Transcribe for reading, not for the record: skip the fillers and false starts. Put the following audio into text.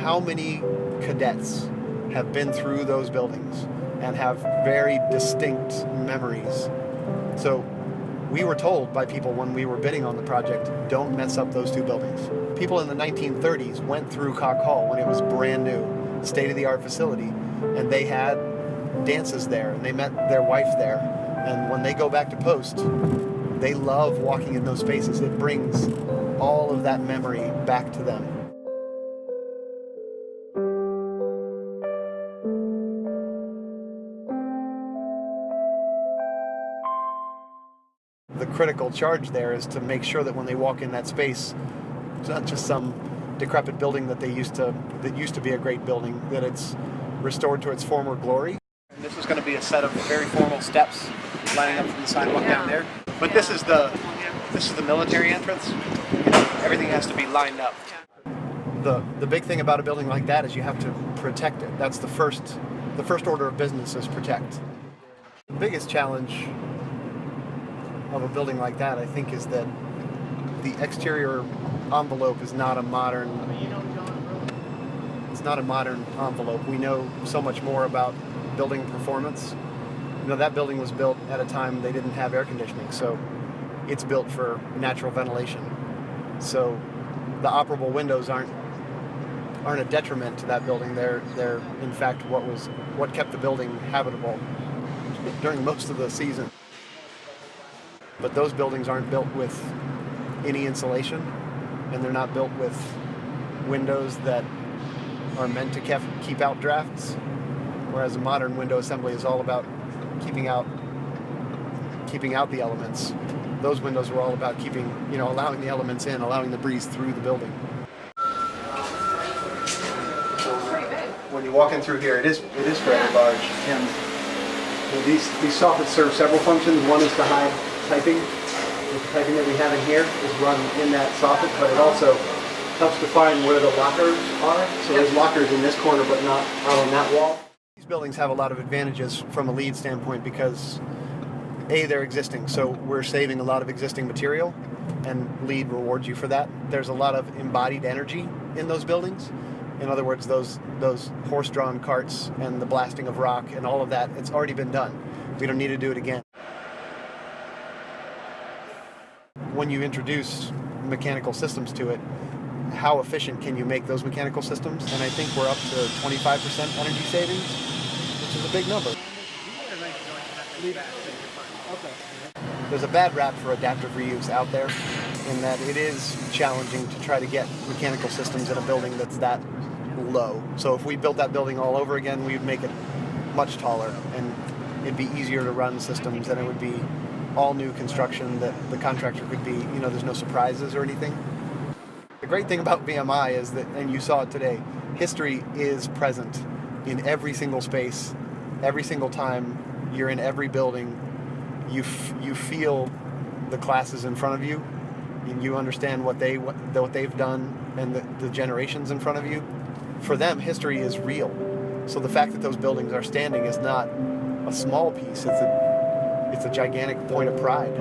how many cadets have been through those buildings and have very distinct memories. So we were told by people when we were bidding on the project, don't mess up those two buildings. People in the 1930s went through Cocke Hall when it was brand new, state-of-the-art facility, and they had dances there, and they met their wife there. And when they go back to post, they love walking in those spaces. It brings all of that memory back to them. The critical charge there is to make sure that when they walk in that space, it's not just some decrepit building that used to be a great building, that it's restored to its former glory. And this is going to be a set of very formal steps lining up from the sidewalk down there. But this is the military entrance. Everything has to be lined up. The big thing about a building like that is you have to protect it. That's the first order of business is protect. The biggest challenge of a building like that, I think, is that the exterior envelope is not a modern envelope. We know so much more about building performance. You know, that building was built at a time they didn't have air conditioning, so it's built for natural ventilation. So the operable windows aren't a detriment to that building. They're in fact what kept the building habitable during most of the season. But those buildings aren't built with any insulation, and they're not built with windows that are meant to keep out drafts, whereas a modern window assembly is all about keeping out the elements. Those windows were all about allowing the elements in, allowing the breeze through the building. When you walk in through here, it is fairly large, and these soffits serve several functions. One is to hide typing. The typing that we have in here is run in that soffit, but it also helps define where the lockers are. So there's lockers in this corner, but not out on that wall. These buildings have a lot of advantages from a LEED standpoint because they're existing, so we're saving a lot of existing material, and LEED rewards you for that. There's a lot of embodied energy in those buildings. In other words, those horse-drawn carts and the blasting of rock and all of that, it's already been done. We don't need to do it again. When you introduce mechanical systems to it, how efficient can you make those mechanical systems? And I think we're up to 25% energy savings, which is a big number. There's a bad rap for adaptive reuse out there in that it is challenging to try to get mechanical systems in a building that's that low. So if we built that building all over again, we would make it much taller, and it'd be easier to run systems, and it would be all new construction that the contractor could be, there's no surprises or anything. The great thing about VMI is that, and you saw it today, history is present in every single space. Every single time you're in every building, you feel the classes in front of you, and you understand what they've done and the generations in front of you. For them, history is real. So the fact that those buildings are standing is not a small piece. It's a gigantic point of pride.